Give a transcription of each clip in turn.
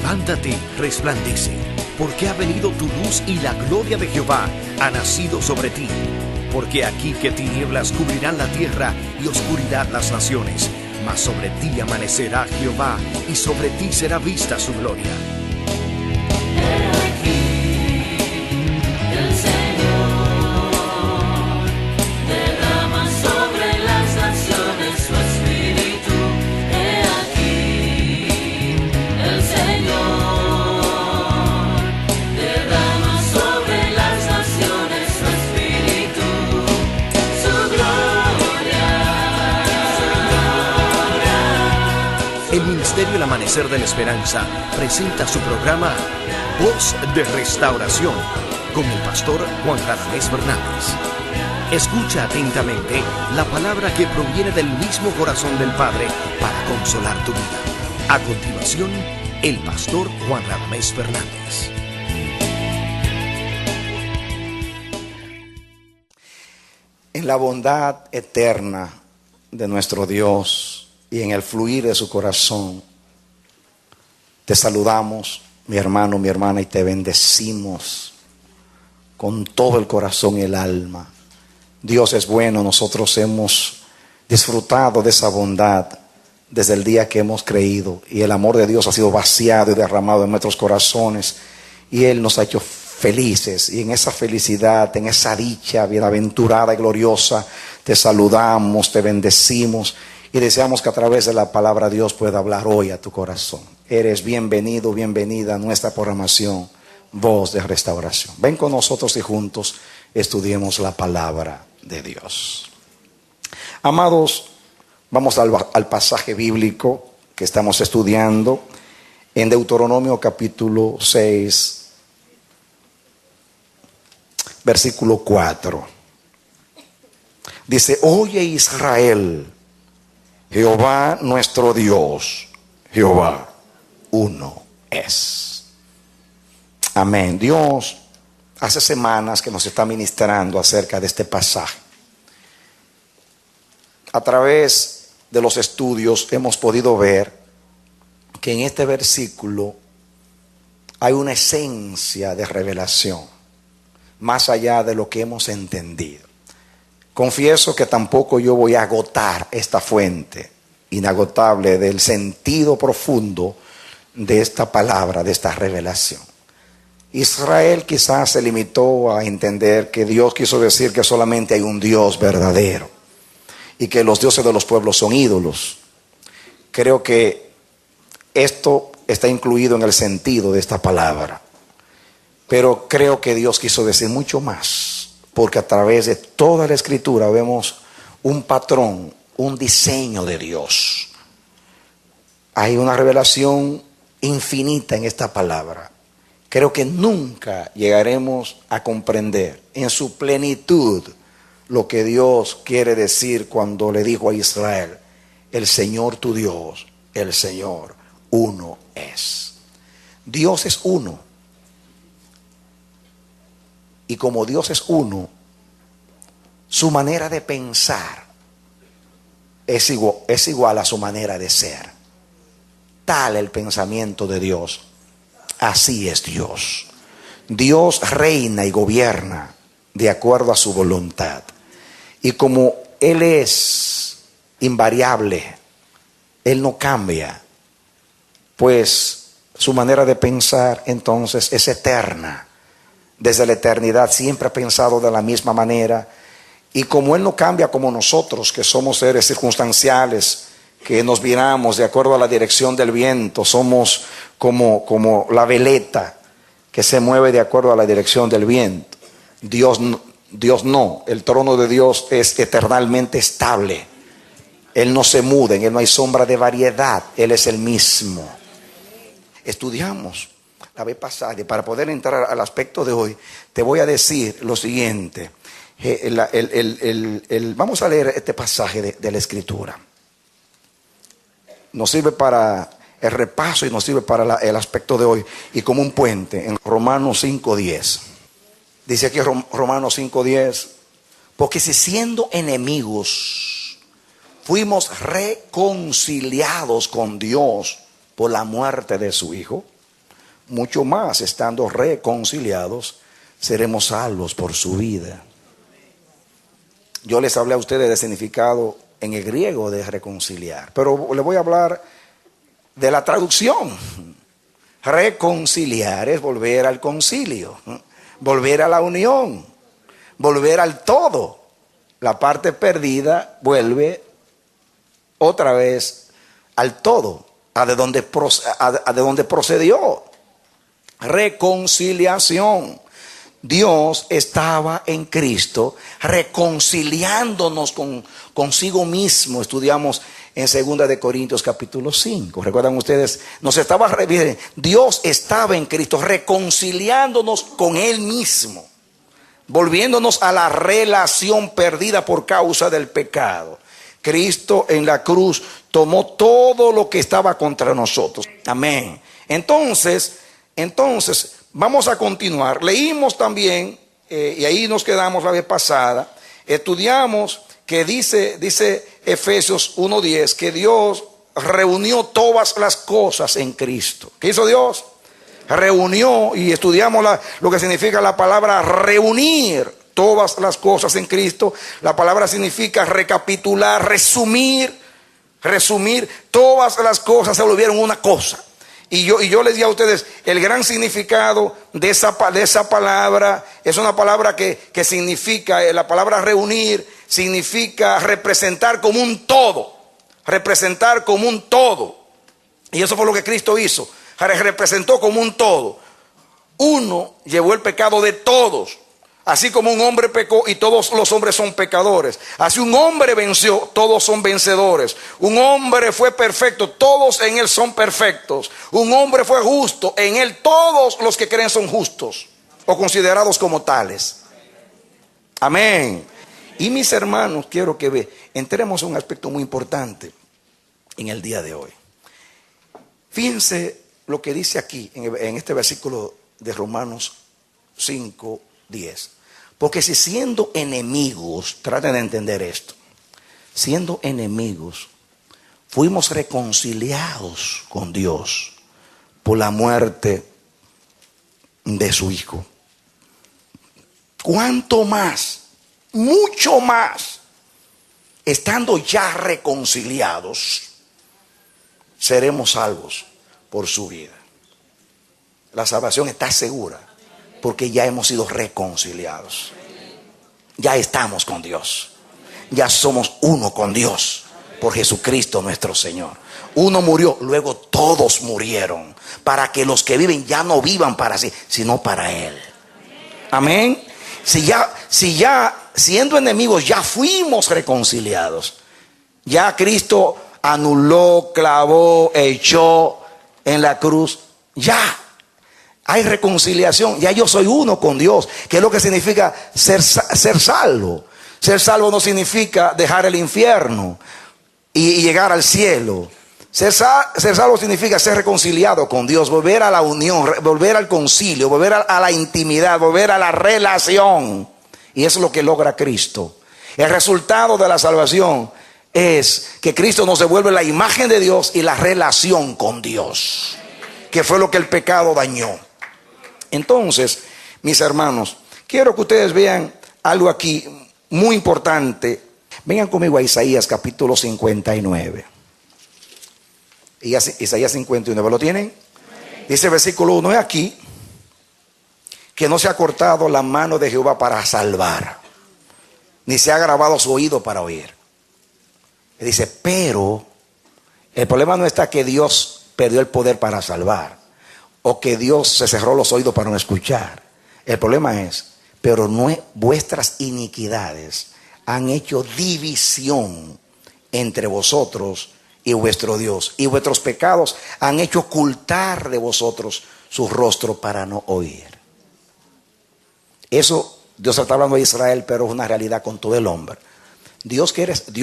Levántate, resplandece, porque ha venido tu luz y la gloria de Jehová ha nacido sobre ti. Porque aquí que tinieblas cubrirán la tierra y oscuridad las naciones, mas sobre ti amanecerá Jehová y sobre ti será vista su gloria. El Ministerio El Amanecer de la Esperanza presenta su programa Voz de Restauración con el pastor Juan Radamés Fernández. Escucha atentamente la palabra que proviene del mismo corazón del Padre para consolar tu vida. A continuación, el pastor Juan Radamés Fernández. En la bondad eterna de nuestro Dios y en el fluir de su corazón, te saludamos, mi hermano, mi hermana, y te bendecimos con todo el corazón y el alma. Dios es bueno, nosotros hemos disfrutado de esa bondad desde el día que hemos creído, y el amor de Dios ha sido vaciado y derramado en nuestros corazones, y Él nos ha hecho felices, y en esa felicidad, en esa dicha bienaventurada y gloriosa, te saludamos, te bendecimos y deseamos que a través de la palabra Dios pueda hablar hoy a tu corazón. Eres bienvenido, bienvenida a nuestra programación Voz de Restauración. Ven con nosotros y juntos estudiemos la palabra de Dios. Amados, vamos al pasaje bíblico que estamos estudiando en Deuteronomio capítulo 6, versículo 4. Dice: oye Israel, Jehová nuestro Dios, Jehová uno es. Amén. Dios hace semanas que nos está ministrando acerca de este pasaje. A través de los estudios hemos podido ver que en este versículo hay una esencia de revelación, más allá de lo que hemos entendido. Confieso que tampoco yo voy a agotar esta fuente inagotable del sentido profundo de esta palabra, de esta revelación. Israel quizás se limitó a entender que Dios quiso decir que solamente hay un Dios verdadero y que los dioses de los pueblos son ídolos. Creo que esto está incluido en el sentido de esta palabra, pero creo que Dios quiso decir mucho más. Porque a través de toda la Escritura vemos un patrón, un diseño de Dios. Hay una revelación infinita en esta palabra. Creo que nunca llegaremos a comprender en su plenitud lo que Dios quiere decir cuando le dijo a Israel: el Señor tu Dios, el Señor uno es. Dios es uno. Y como Dios es uno, su manera de pensar es igual a su manera de ser. Tal el pensamiento de Dios. Así es Dios. Dios reina y gobierna de acuerdo a su voluntad. Y como Él es invariable, Él no cambia, pues su manera de pensar entonces es eterna. Desde la eternidad siempre ha pensado de la misma manera. Y como Él no cambia como nosotros, que somos seres circunstanciales, que nos viramos de acuerdo a la dirección del viento, somos como la veleta que se mueve de acuerdo a la dirección del viento. Dios no, el trono de Dios es eternamente estable. Él no se muda, en Él no hay sombra de variedad, Él es el mismo. Estudiamos la vez pasada, y para poder entrar al aspecto de hoy, te voy a decir lo siguiente. Vamos a leer este pasaje de la Escritura. Nos sirve para el repaso y nos sirve para el aspecto de hoy, y como un puente en Romanos 5:10. Dice aquí Romanos 5:10: porque si siendo enemigos fuimos reconciliados con Dios por la muerte de su Hijo, mucho más estando reconciliados, seremos salvos por su vida. Yo les hablé a ustedes del significado en el griego de reconciliar, pero les voy a hablar de la traducción. Reconciliar es volver al concilio, volver a la unión, volver al todo. La parte perdida vuelve otra vez al todo, a de donde procedió. Reconciliación. Dios estaba en Cristo reconciliándonos consigo mismo. Estudiamos en 2 de Corintios capítulo 5. ¿Recuerdan ustedes? Dios estaba en Cristo reconciliándonos con Él mismo, volviéndonos a la relación perdida por causa del pecado. Cristo en la cruz tomó todo lo que estaba contra nosotros. Amén. Entonces, vamos a continuar. Leímos también, y ahí nos quedamos la vez pasada, estudiamos que dice Efesios 1:10, que Dios reunió todas las cosas en Cristo. ¿Qué hizo Dios? Reunió, y estudiamos lo que significa la palabra reunir todas las cosas en Cristo. La palabra significa recapitular, resumir. Todas las cosas se volvieron una cosa. Y yo les di a ustedes el gran significado de esa palabra. Es una palabra que significa, la palabra reunir significa representar como un todo. Representar como un todo. Y eso fue lo que Cristo hizo. Representó como un todo. Uno llevó el pecado de todos. Así como un hombre pecó y todos los hombres son pecadores. Así un hombre venció, todos son vencedores. Un hombre fue perfecto, todos en él son perfectos. Un hombre fue justo, en él todos los que creen son justos o considerados como tales. Amén. Y mis hermanos, quiero que entremos a un aspecto muy importante en el día de hoy. Fíjense lo que dice aquí en este versículo de Romanos 5:10. Porque si siendo enemigos, traten de entender esto, siendo enemigos, fuimos reconciliados con Dios por la muerte de su Hijo, ¿cuánto más, mucho más, estando ya reconciliados, seremos salvos por su vida? La salvación está segura, porque ya hemos sido reconciliados. Ya estamos con Dios. Ya somos uno con Dios por Jesucristo nuestro Señor. Uno murió, luego todos murieron, para que los que viven ya no vivan para sí, sino para Él. Amén. Si ya siendo enemigos ya fuimos reconciliados, ya Cristo anuló, clavó, echó en la cruz, ya hay reconciliación, ya yo soy uno con Dios, que es lo que significa ser salvo. Ser salvo no significa dejar el infierno y llegar al cielo. Ser salvo significa ser reconciliado con Dios, volver a la unión, volver al concilio, volver a la intimidad, volver a la relación. Y eso es lo que logra Cristo. El resultado de la salvación es que Cristo nos devuelve la imagen de Dios y la relación con Dios, que fue lo que el pecado dañó. Entonces, mis hermanos, quiero que ustedes vean algo aquí muy importante. Vengan conmigo a Isaías capítulo 59. Isaías 59, ¿lo tienen? Dice el versículo 1, es aquí que no se ha cortado la mano de Jehová para salvar, ni se ha grabado su oído para oír. Y dice, pero el problema no está que Dios perdió el poder para salvar, o que Dios se cerró los oídos para no escuchar. El problema es, pero no, vuestras iniquidades han hecho división entre vosotros y vuestro Dios, y vuestros pecados han hecho ocultar de vosotros su rostro para no oír. Eso Dios está hablando de Israel, pero es una realidad con todo el hombre. Dios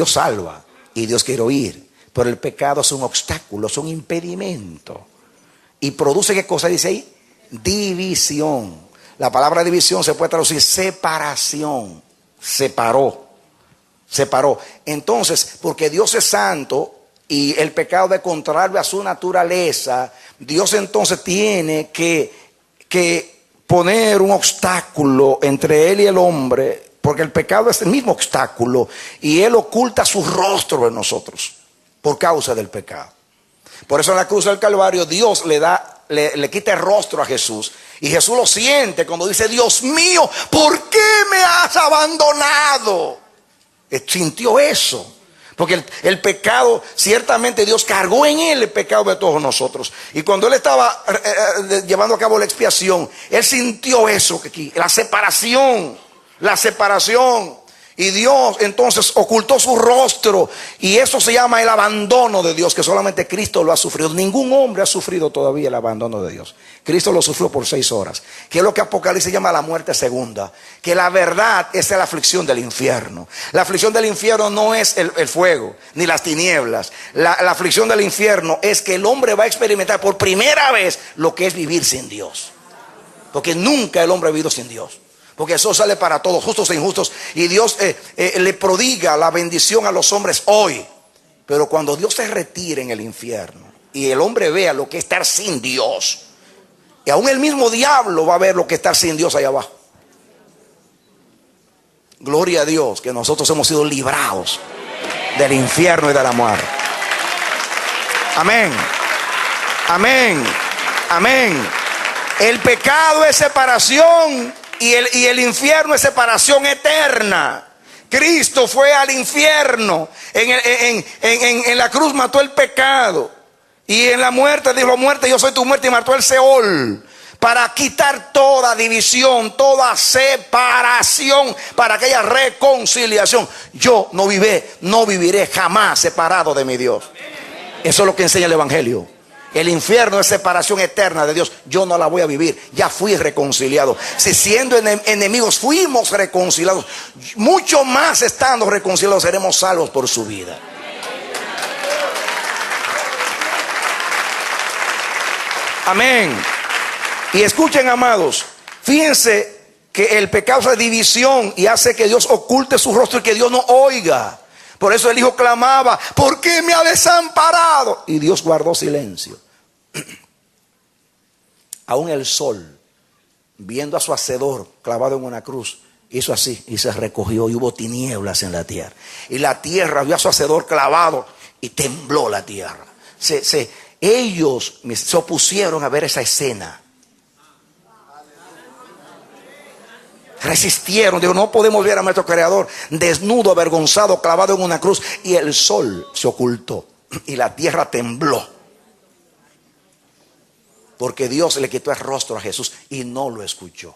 salva y Dios quiere oír, pero el pecado es un obstáculo, es un impedimento. Y produce, ¿qué cosa dice ahí? División. La palabra división se puede traducir separación. Separó. Entonces, porque Dios es santo y el pecado de contrario a su naturaleza Dios entonces tiene que poner un obstáculo entre él y el hombre, porque el pecado es el mismo obstáculo y él oculta su rostro de nosotros por causa del pecado. Por eso en la cruz del Calvario Dios le quita el rostro a Jesús, y Jesús lo siente cuando dice: Dios mío, ¿por qué me has abandonado? Sintió eso, porque el pecado, ciertamente Dios cargó en él el pecado de todos nosotros, y cuando él estaba llevando a cabo la expiación, él sintió eso aquí, la separación. Y Dios entonces ocultó su rostro, y eso se llama el abandono de Dios, que solamente Cristo lo ha sufrido. Ningún hombre ha sufrido todavía el abandono de Dios. Cristo lo sufrió por 6 horas, que es lo que Apocalipsis llama la muerte segunda. Que la verdad es la aflicción del infierno. La aflicción del infierno no es el fuego ni las tinieblas. La aflicción del infierno es que el hombre va a experimentar por primera vez lo que es vivir sin Dios, porque nunca el hombre ha vivido sin Dios. Porque eso sale para todos, justos e injustos. Y Dios le prodiga la bendición a los hombres hoy. Pero cuando Dios se retire en el infierno y el hombre vea lo que es estar sin Dios, y aún el mismo diablo va a ver lo que es estar sin Dios allá abajo. Gloria a Dios que nosotros hemos sido librados del infierno y de la muerte. Amén. Amén. Amén. El pecado es separación. Y el infierno es separación eterna. Cristo fue al infierno. En la cruz mató el pecado. Y en la muerte dijo: muerte, yo soy tu muerte. Y mató el Seol, para quitar toda división, toda separación, para que haya reconciliación. Yo no viviré jamás separado de mi Dios. Eso es lo que enseña el Evangelio. El infierno es separación eterna de Dios. Yo no la voy a vivir. Ya fui reconciliado. Si siendo enemigos fuimos reconciliados, mucho más estando reconciliados seremos salvos por su vida. Amén. Y escuchen, amados, fíjense que el pecado es división y hace que Dios oculte su rostro y que Dios no oiga. Por eso el hijo clamaba: ¿por qué me ha desamparado? Y Dios guardó silencio. Aún el sol, viendo a su hacedor clavado en una cruz, hizo así y se recogió, y hubo tinieblas en la tierra. Y la tierra vio a su hacedor clavado y tembló la tierra. Ellos se opusieron a ver esa escena. Resistieron, digo: no podemos ver a nuestro Creador desnudo, avergonzado, clavado en una cruz. Y el sol se ocultó y la tierra tembló, porque Dios le quitó el rostro a Jesús y no lo escuchó.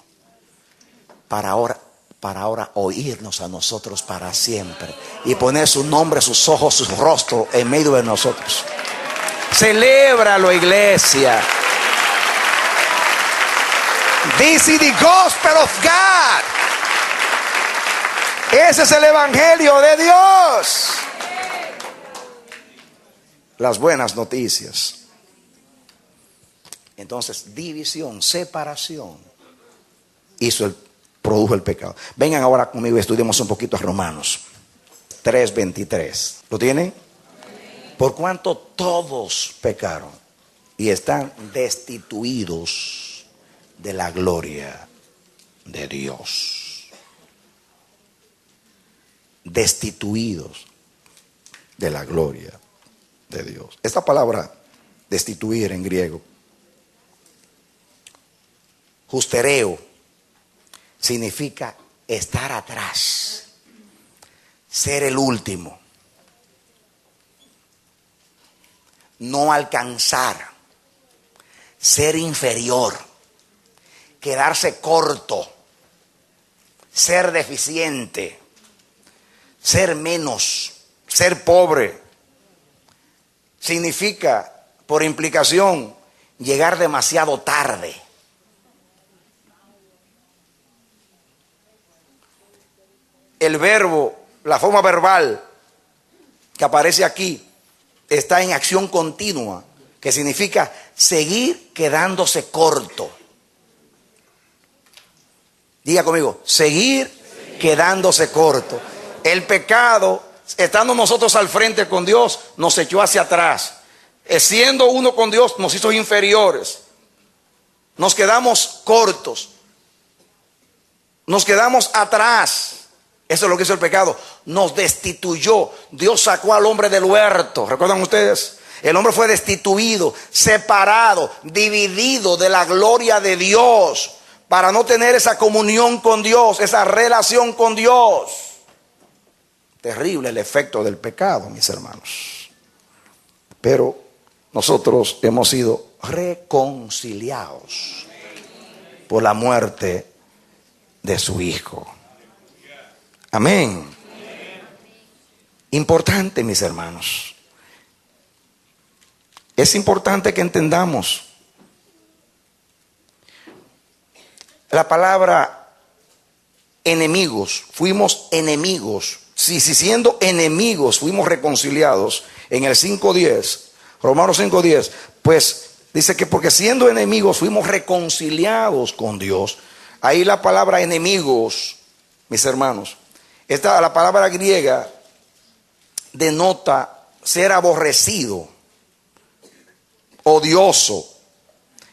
Para ahora oírnos a nosotros para siempre y poner su nombre, sus ojos, su rostro en medio de nosotros. Celébralo, iglesia. This is the gospel of God. Ese es el evangelio de Dios. Las buenas noticias. Entonces, división, separación, produjo el pecado. Vengan ahora conmigo y estudiemos un poquito a Romanos 3:23. ¿Lo tienen? Por cuanto todos pecaron y están destituidos de la gloria de Dios. Destituidos de la gloria de Dios. Esta palabra destituir en griego, justereo, significa estar atrás, ser el último, no alcanzar, ser inferior, quedarse corto, ser deficiente, ser menos, ser pobre. Significa, por implicación, llegar demasiado tarde. El verbo, la forma verbal que aparece aquí, está en acción continua, que significa seguir quedándose corto. Diga conmigo: seguir quedándose corto. El pecado, estando nosotros al frente con Dios, nos echó hacia atrás. Siendo uno con Dios, nos hizo inferiores. Nos quedamos cortos. Nos quedamos atrás. Eso es lo que hizo el pecado. Nos destituyó. Dios sacó al hombre del huerto. ¿Recuerdan ustedes? El hombre fue destituido, separado, dividido de la gloria de Dios, para no tener esa comunión con Dios, esa relación con Dios. Terrible el efecto del pecado, mis hermanos. Pero nosotros hemos sido reconciliados por la muerte de su Hijo. Amén. Importante, mis hermanos. Es importante que entendamos la palabra enemigos. Fuimos enemigos. Si siendo enemigos fuimos reconciliados en el 5:10, Romanos 5:10, pues dice que porque siendo enemigos fuimos reconciliados con Dios. Ahí la palabra enemigos, mis hermanos, la palabra griega denota ser aborrecido, odioso.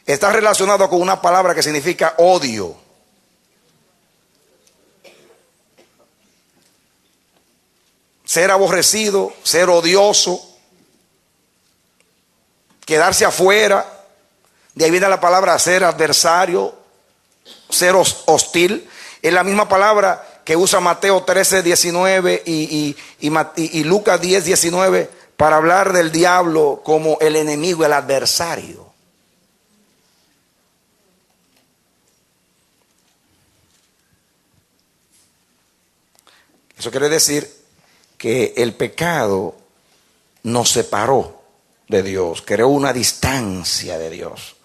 Está relacionado con una palabra que significa odio. Ser aborrecido, ser odioso, quedarse afuera. De ahí viene la palabra ser adversario, ser hostil. Es la misma palabra que usa Mateo 13:19 y Lucas 10:19 para hablar del diablo como el enemigo, el adversario. Eso quiere decir que el pecado nos separó de Dios, creó una distancia de Dios,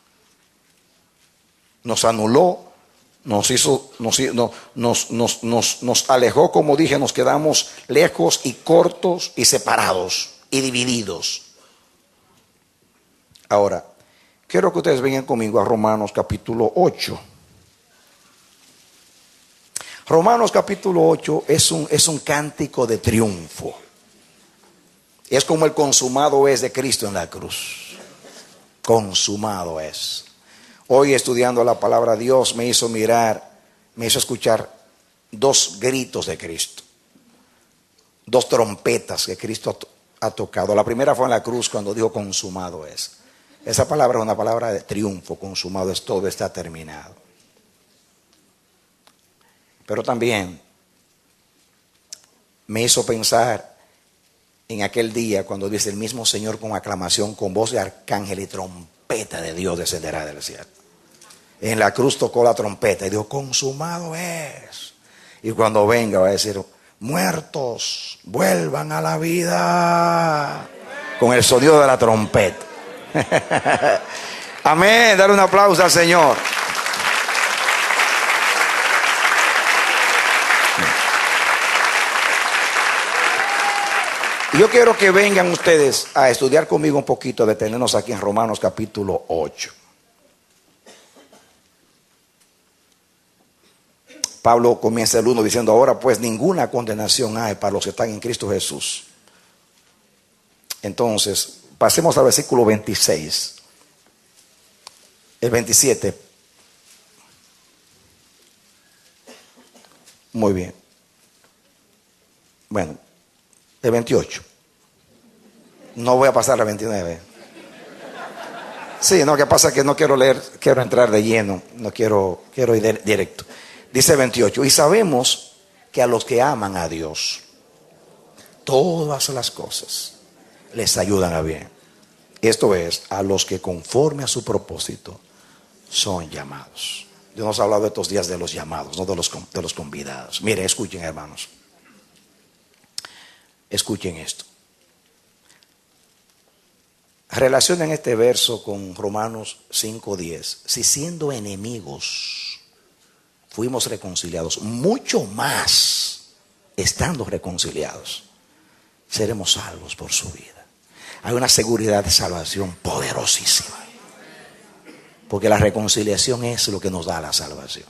nos anuló, nos alejó, como dije, nos quedamos lejos y cortos y separados y divididos. Ahora, quiero que ustedes vengan conmigo a Romanos capítulo 8. Romanos capítulo 8 es un cántico de triunfo. Es como el consumado es de Cristo en la cruz. Consumado es. Hoy estudiando la palabra de Dios me hizo escuchar dos gritos de Cristo. Dos trompetas que Cristo ha tocado. La primera fue en la cruz cuando dijo consumado es. Esa palabra es una palabra de triunfo. Consumado es, todo está terminado. Pero también me hizo pensar en aquel día cuando dice el mismo Señor con aclamación, con voz de arcángel y trompeta de Dios descenderá del cielo. En la cruz tocó la trompeta y dijo, consumado es. Y cuando venga va a decir, muertos, vuelvan a la vida. Con el sonido de la trompeta. Amén, dale un aplauso al Señor. Yo quiero que vengan ustedes a estudiar conmigo un poquito, detenernos aquí en Romanos capítulo 8. Pablo comienza el 1 diciendo, ahora pues ninguna condenación hay para los que están en Cristo Jesús. Entonces, pasemos al versículo 26. El 27. Muy bien. Bueno. El 28. No voy a pasar al 29. Sí, no, que pasa que no quiero leer, quiero entrar de lleno, no quiero ir directo. Dice 28, y sabemos que a los que aman a Dios, todas las cosas les ayudan a bien. Esto es, a los que conforme a su propósito son llamados. Dios nos ha hablado estos días de los llamados, no de los convidados. Mire, escuchen, hermanos. Escuchen esto. Relacionen este verso con Romanos 5:10. Si siendo enemigos fuimos reconciliados, mucho más estando reconciliados, seremos salvos por su vida. Hay una seguridad de salvación poderosísima. Porque la reconciliación es lo que nos da la salvación.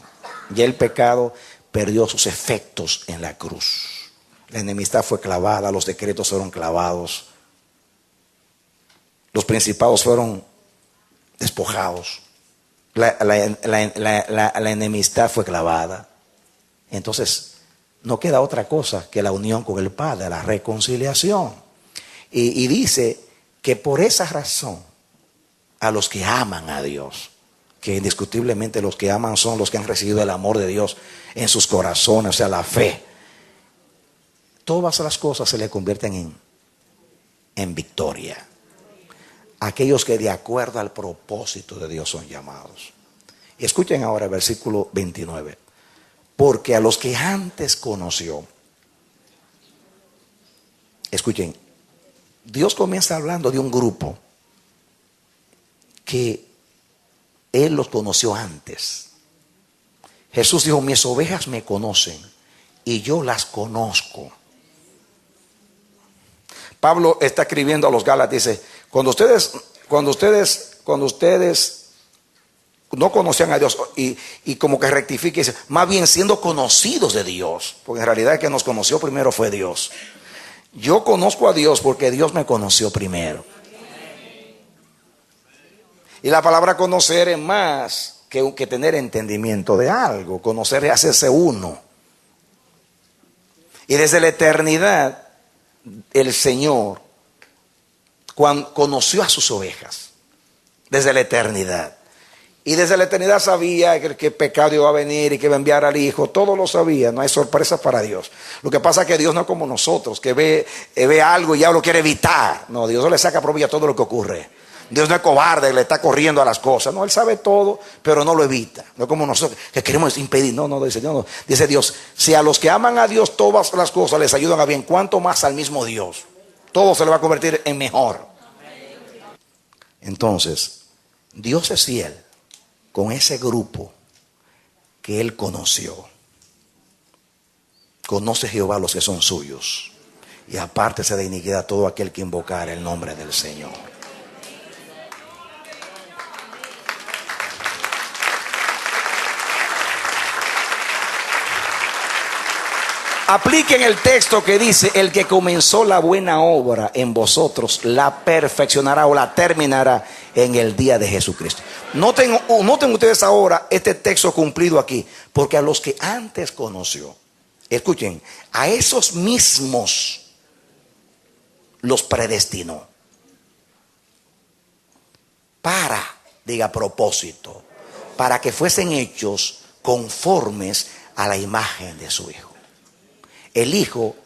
Ya el pecado perdió sus efectos en la cruz. La enemistad fue clavada, los decretos fueron clavados. los principados fueron despojados, la enemistad fue clavada. Entonces no queda otra cosa que la unión con el Padre, la reconciliación. Y dice que por esa razón a los que aman a Dios, que indiscutiblemente los que aman son los que han recibido el amor de Dios en sus corazones, o sea, la fe, todas las cosas se le convierten en victoria. Aquellos que de acuerdo al propósito de Dios son llamados. Y escuchen ahora el versículo 29. Porque a los que antes conoció, escuchen, Dios comienza hablando de un grupo que Él los conoció antes. Jesús dijo, mis ovejas me conocen y yo las conozco. Pablo está escribiendo a los Gálatas, dice, cuando ustedes no conocían a Dios y como que rectifique, dice, más bien siendo conocidos de Dios, porque en realidad el que nos conoció primero fue Dios. Yo conozco a Dios porque Dios me conoció primero. Y la palabra conocer es más que tener entendimiento de algo. Conocer es hacerse uno. Y desde la eternidad el Señor conoció a sus ovejas. Desde la eternidad. Y desde la eternidad sabía que el pecado iba a venir y que iba a enviar al Hijo. Todo lo sabía, no hay sorpresa para Dios. Lo que pasa es que Dios no es como nosotros, que ve algo y ya lo quiere evitar. No, Dios le saca provecho a todo lo que ocurre. Dios no es cobarde, le está corriendo a las cosas. No, Él sabe todo, pero no lo evita. No es como nosotros, que queremos impedir. No, dice Dios, si a los que aman a Dios todas las cosas les ayudan a bien, ¿cuánto más al mismo Dios? Todo se le va a convertir en mejor. Entonces, Dios es fiel con ese grupo que Él conoció. Conoce Jehová a los que son suyos, y apártese de iniquidad todo aquel que invocar el nombre del Señor. Apliquen el texto que dice, el que comenzó la buena obra en vosotros la perfeccionará o la terminará en el día de Jesucristo. Noten ustedes ahora este texto cumplido aquí, porque a los que antes conoció, escuchen, a esos mismos los predestinó para, diga propósito, para que fuesen hechos conformes a la imagen de su Hijo. El Hijo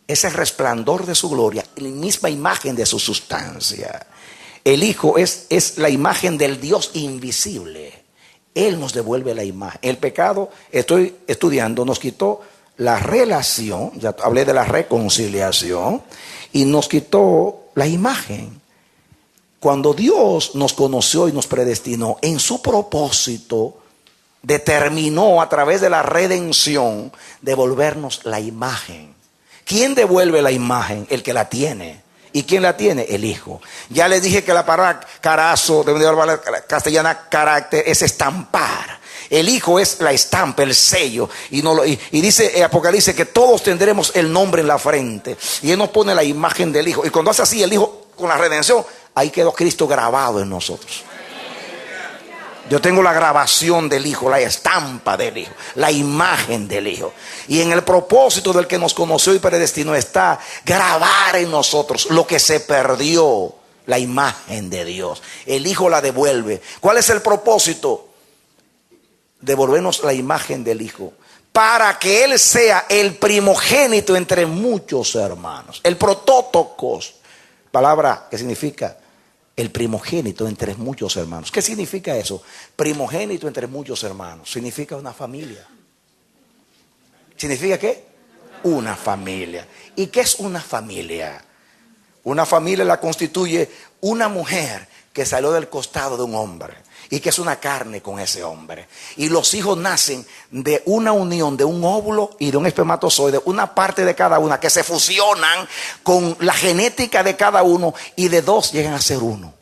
es el resplandor de su gloria, la misma imagen de su sustancia. El Hijo es la imagen del Dios invisible. Él nos devuelve la imagen. El pecado, estoy estudiando, nos quitó la relación, ya hablé de la reconciliación, y nos quitó la imagen. Cuando Dios nos conoció y nos predestinó en su propósito, determinó a través de la redención devolvernos la imagen. ¿Quién devuelve la imagen? El que la tiene. ¿Y quién la tiene? El Hijo. Ya les dije que la palabra carazo, de la castellana carácter, es estampar. El Hijo es la estampa, el sello. Y dice Apocalipsis que todos tendremos el nombre en la frente. Y Él nos pone la imagen del Hijo. Y cuando hace así el Hijo con la redención, ahí quedó Cristo grabado en nosotros. Yo tengo la grabación del Hijo, la estampa del Hijo, la imagen del Hijo. Y en el propósito del que nos conoció y predestinó está grabar en nosotros lo que se perdió, la imagen de Dios. El Hijo la devuelve. ¿Cuál es el propósito? Devolvernos la imagen del Hijo, para que Él sea el primogénito entre muchos hermanos. El protótocos, palabra que significa el primogénito entre muchos hermanos. ¿Qué significa eso? Primogénito entre muchos hermanos. Significa una familia. ¿Significa qué? Una familia. ¿Y qué es una familia? Una familia la constituye una mujer que salió del costado de un hombre y que es una carne con ese hombre. Y los hijos nacen de una unión de un óvulo y de un espermatozoide, una parte de cada una que se fusionan con la genética de cada uno y de dos llegan a ser uno.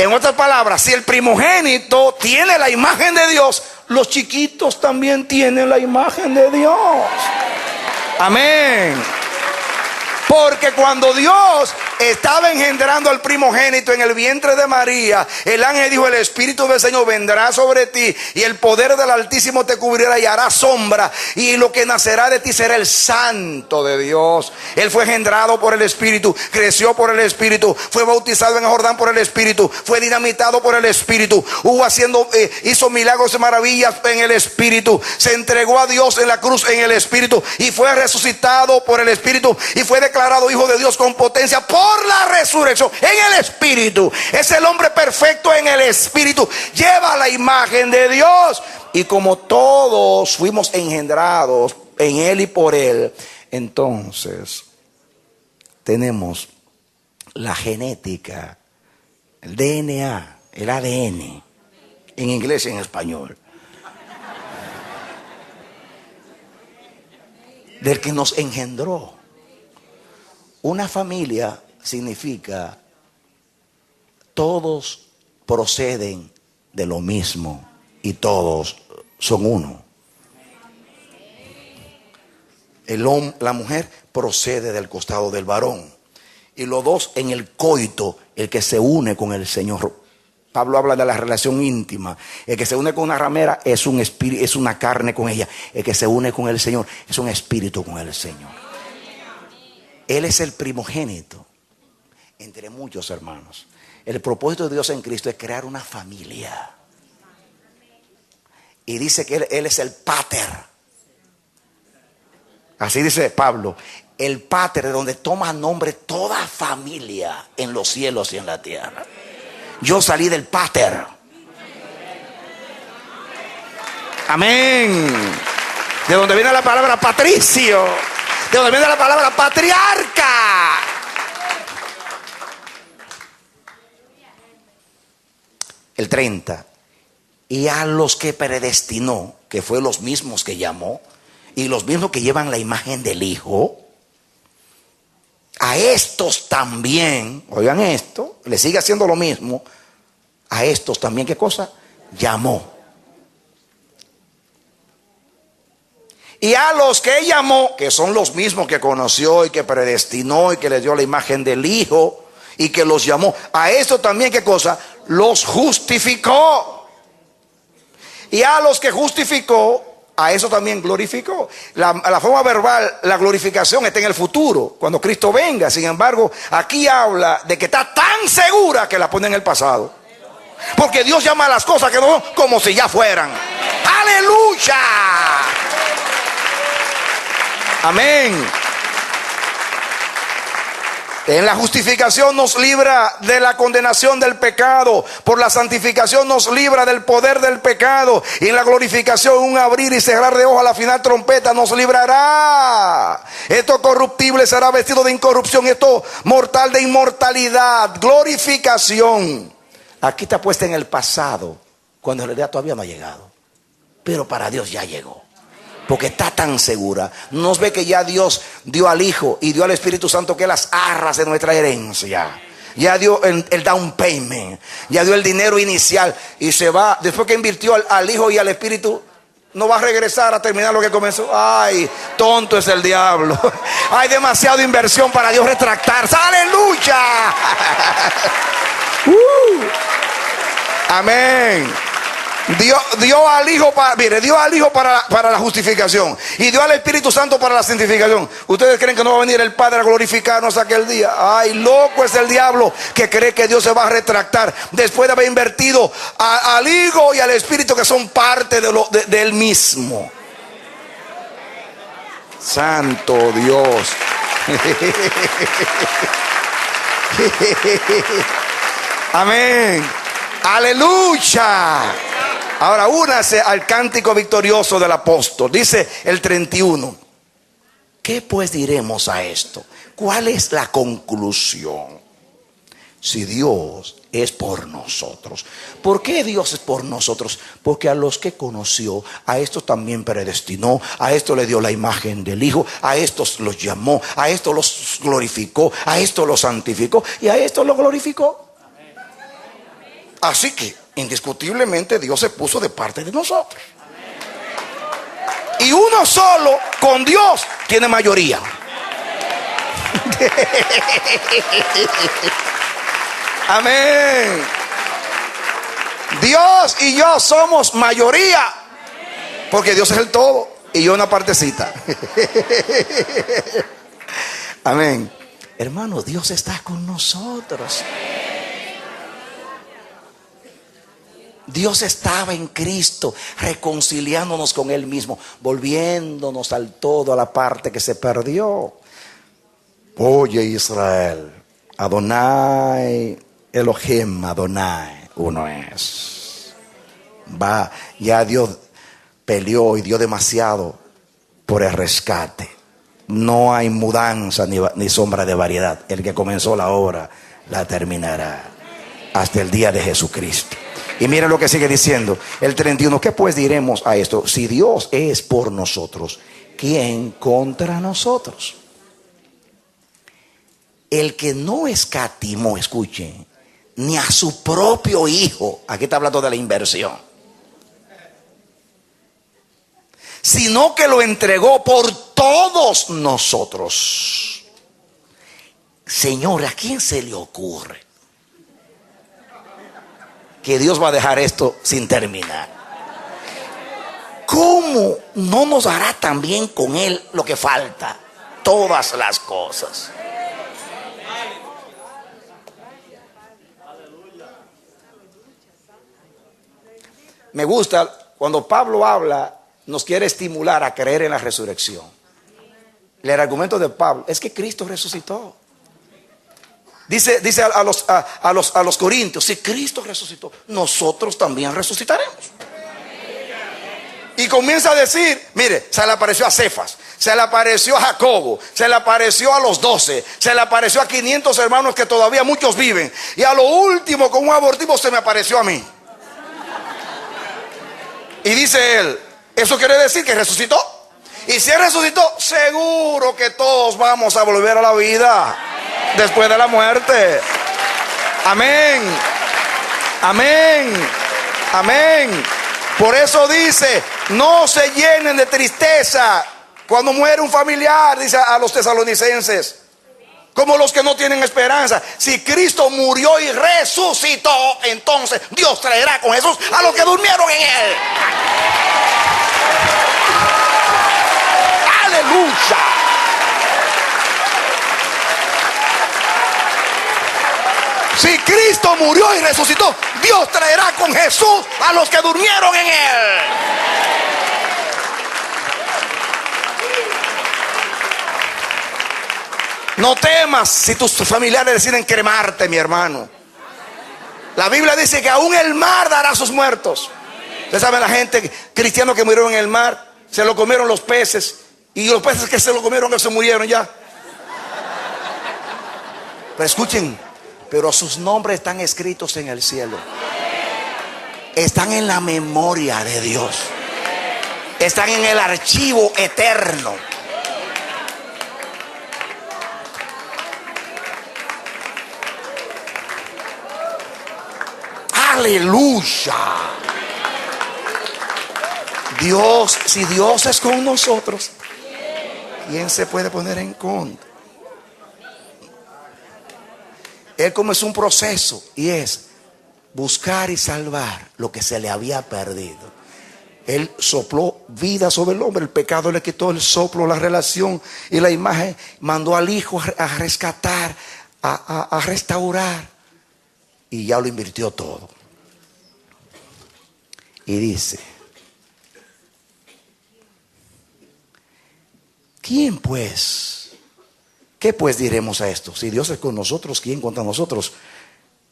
En otras palabras, si el primogénito tiene la imagen de Dios, los chiquitos también tienen la imagen de Dios. Amén. Porque cuando Dios estaba engendrando al primogénito en el vientre de María, el ángel dijo: el Espíritu del Señor vendrá sobre ti y el poder del Altísimo te cubrirá y hará sombra, y lo que nacerá de ti será el Santo de Dios. Él fue engendrado por el Espíritu, creció por el Espíritu, fue bautizado en el Jordán por el Espíritu, fue dinamitado por el Espíritu, hizo milagros y maravillas en el Espíritu, se entregó a Dios en la cruz en el Espíritu y fue resucitado por el Espíritu y fue declarado Hijo de Dios con potencia por la resurrección en el Espíritu. Es el hombre perfecto en el Espíritu, lleva la imagen de Dios. Y como todos fuimos engendrados en Él y por Él, entonces tenemos la genética, el DNA, el ADN, en inglés y en español, del que nos engendró. Una familia significa todos proceden de lo mismo y todos son uno. La mujer procede del costado del varón y los dos en el coito, el que se une con el Señor. Pablo habla de la relación íntima. El que se une con una ramera es un espíritu, es una carne con ella. El que se une con el Señor es un espíritu con el Señor. Él es el primogénito entre muchos hermanos. El propósito de Dios en Cristo es crear una familia. Y dice que Él es el pater. Así dice Pablo. El pater, de donde toma nombre toda familia en los cielos y en la tierra. Yo salí del pater. Amén. De donde viene la palabra patricio. De donde viene la palabra patriarca. El 30. Y a los que predestinó, que fue los mismos que llamó, y los mismos que llevan la imagen del Hijo, a estos también, oigan esto, le sigue haciendo lo mismo, a estos también, ¿qué cosa? Llamó. Y a los que llamó, que son los mismos que conoció y que predestinó y que les dio la imagen del Hijo y que los llamó, a esto también, ¿qué cosa? Los justificó. Y a los que justificó, a eso también glorificó. La forma verbal, la glorificación está en el futuro, cuando Cristo venga. Sin embargo, aquí habla de que está tan segura que la pone en el pasado. Porque Dios llama a las cosas que no son como si ya fueran. ¡Aleluya! Amén. En la justificación nos libra de la condenación del pecado. Por la santificación nos libra del poder del pecado. Y en la glorificación, un abrir y cerrar de ojos a la final trompeta nos librará. Esto corruptible será vestido de incorrupción. Esto mortal de inmortalidad. Glorificación. Aquí está puesta en el pasado, cuando en realidad todavía no ha llegado. Pero para Dios ya llegó. Porque está tan segura. Nos ve que ya Dios dio al Hijo y dio al Espíritu Santo, que es las arras de nuestra herencia. Ya dio el down payment. Ya dio el dinero inicial. Y se va, después que invirtió al Hijo y al Espíritu, no va a regresar a terminar lo que comenzó. Ay, tonto es el diablo. Hay demasiada inversión para Dios retractarse. ¡Aleluya! Amén. Dio al Hijo para la justificación y dio al Espíritu Santo para la santificación. ¿Ustedes creen que no va a venir el Padre a glorificarnos aquel día? Ay, loco es el diablo que cree que Dios se va a retractar después de haber invertido al Hijo y al Espíritu, que son parte de Él mismo. Santo Dios. Amén. Aleluya. Ahora únase al cántico victorioso del apóstol. Dice el 31. ¿Qué pues diremos a esto? ¿Cuál es la conclusión? Si Dios es por nosotros. ¿Por qué Dios es por nosotros? Porque a los que conoció, a estos también predestinó, a estos le dio la imagen del Hijo, a estos los llamó, a estos los glorificó, a estos los santificó y a estos los glorificó. Así que, indiscutiblemente, Dios se puso de parte de nosotros. Y uno solo con Dios tiene mayoría. Amén. Dios y yo somos mayoría, porque Dios es el todo y yo una partecita. Amén. Hermanos, Dios está con nosotros. Dios estaba en Cristo, reconciliándonos con Él mismo, volviéndonos al todo, a la parte que se perdió. Oye, Israel, Adonai, Elohim, Adonai, uno es. Ya Dios peleó y dio demasiado por el rescate. No hay mudanza ni sombra de variedad. El que comenzó la obra la terminará hasta el día de Jesucristo. Y mira lo que sigue diciendo el 31. ¿Qué pues diremos a esto? Si Dios es por nosotros, ¿quién contra nosotros? El que no escatimó, escuchen, ni a su propio Hijo. Aquí está hablando de la inversión. Sino que lo entregó por todos nosotros. Señor, ¿a quién se le ocurre que Dios va a dejar esto sin terminar? ¿Cómo no nos hará también con Él lo que falta? Todas las cosas. Me gusta cuando Pablo habla, nos quiere estimular a creer en la resurrección. El argumento de Pablo es que Cristo resucitó. Dice a los corintios, si Cristo resucitó, nosotros también resucitaremos. Y comienza a decir, mire, se le apareció a Cefas, se le apareció a Jacobo, se le apareció a los 12, se le apareció a 500 hermanos que todavía muchos viven. Y a lo último, con un abortivo, se me apareció a mí. Y dice él, ¿eso quiere decir que resucitó? Y si él resucitó, seguro que todos vamos a volver a la vida después de la muerte. Amén. Amén. Amén. Por eso dice, no se llenen de tristeza cuando muere un familiar, dice a los tesalonicenses, como los que no tienen esperanza. Si Cristo murió y resucitó, entonces Dios traerá con Jesús a los que durmieron en Él. Aleluya. Si Cristo murió y resucitó, Dios traerá con Jesús a los que durmieron en Él. No temas si tus familiares deciden cremarte, mi hermano. La Biblia dice que aún el mar dará a sus muertos. Ustedes saben, la gente cristiana que murieron en el mar, se lo comieron los peces. Y los peces que se lo comieron, que se murieron ya. Pero escuchen, pero sus nombres están escritos en el cielo. Están en la memoria de Dios. Están en el archivo eterno. Aleluya. Dios, si Dios es con nosotros, ¿quién se puede poner en contra? Él comenzó un proceso y es buscar y salvar lo que se le había perdido. Él sopló vida sobre el hombre, el pecado le quitó el soplo, la relación y la imagen. Mandó al Hijo a rescatar, a restaurar, y ya lo invirtió todo. Y dice, ¿quién pues? ¿Qué pues diremos a esto? Si Dios es con nosotros, ¿quién contra nosotros?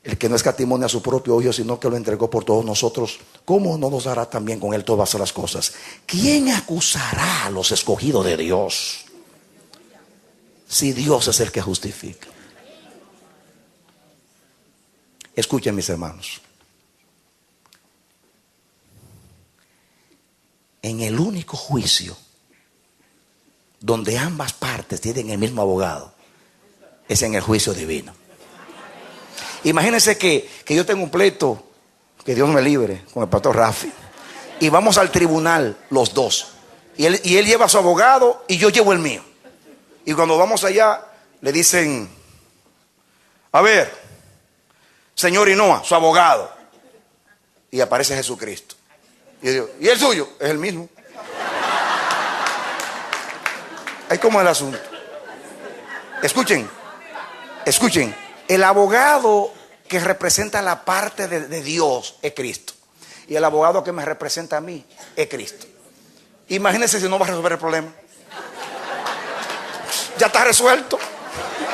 El que no escatimó a su propio Hijo, sino que lo entregó por todos nosotros, ¿cómo no nos dará también con Él todas las cosas? ¿Quién acusará a los escogidos de Dios? Si Dios es el que justifica. Escuchen, mis hermanos. En el único juicio donde ambas partes tienen el mismo abogado es en el juicio divino. Imagínense que yo tengo un pleito que Dios me libre, con el pastor Rafi. Y vamos al tribunal los dos. Y él lleva a su abogado y yo llevo el mío. Y cuando vamos allá, le dicen: a ver, señor Hinoa, su abogado. Y aparece Jesucristo. Y yo digo: ¿y el suyo? Es el mismo. Ahí como el asunto. Escuchen. El abogado que representa la parte de Dios es Cristo. Y el abogado que me representa a mí es Cristo. Imagínense si no va a resolver el problema. Ya está resuelto.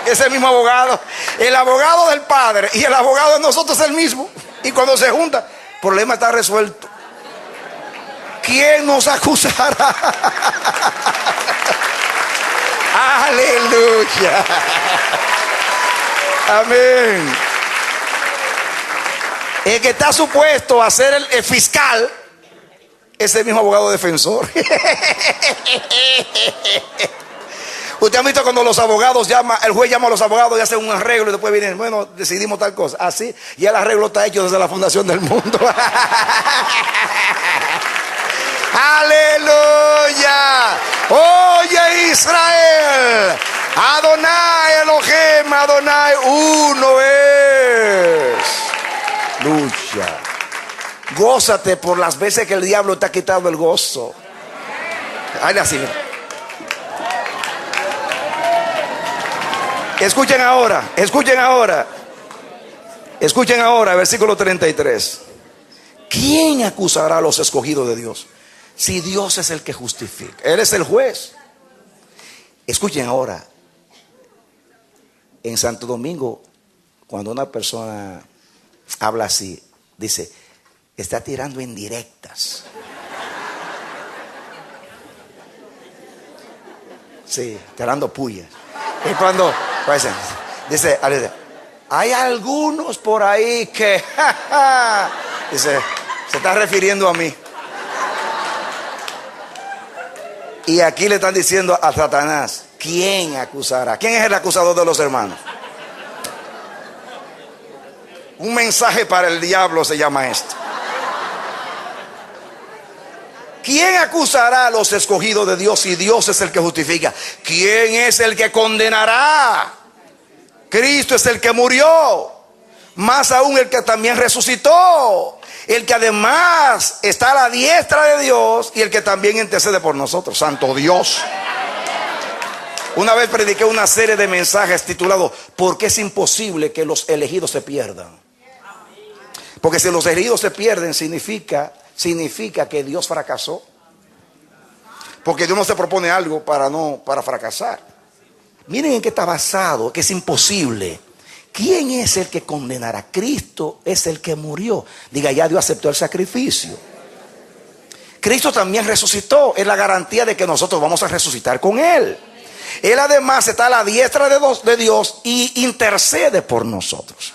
Ese mismo abogado. El abogado del Padre y el abogado de nosotros es el mismo. Y cuando se junta, el problema está resuelto. ¿Quién nos acusará? Aleluya. Amén. El que está supuesto a ser el fiscal es el mismo abogado defensor. Usted ha visto cuando los abogados el juez llama a los abogados y hace un arreglo y después vienen: bueno, decidimos tal cosa. Así, y el arreglo está hecho desde la fundación del mundo. Aleluya. Oye, Israel, Adonai Elohim, Adonai uno es. Lucha. Gózate por las veces que el diablo te ha quitado el gozo. Hazle así. Escuchen ahora, versículo 33. ¿Quién acusará a los escogidos de Dios? Si Dios es el que justifica, Él es el juez. Escuchen ahora. En Santo Domingo, cuando una persona habla así, dice: está tirando indirectas. Sí, tirando pullas. Y cuando dice, hay algunos por ahí que dice, se está refiriendo a mí. Y aquí le están diciendo a Satanás: ¿quién acusará? ¿Quién es el acusador de los hermanos? Un mensaje para el diablo se llama esto. ¿Quién acusará a los escogidos de Dios si Dios es el que justifica? ¿Quién es el que condenará? Cristo es el que murió, más aún el que también resucitó, el que además está a la diestra de Dios y el que también intercede por nosotros. Santo Dios. Una vez prediqué una serie de mensajes titulados ¿por qué es imposible que los elegidos se pierdan? Porque si los elegidos se pierden significa que Dios fracasó. Porque Dios no se propone algo para fracasar. Miren en qué está basado, que es imposible. ¿Quién es el que condenará? Cristo es el que murió. Diga, ya Dios aceptó el sacrificio. Cristo también resucitó. Es la garantía de que nosotros vamos a resucitar con Él. Él además está a la diestra de Dios y intercede por nosotros.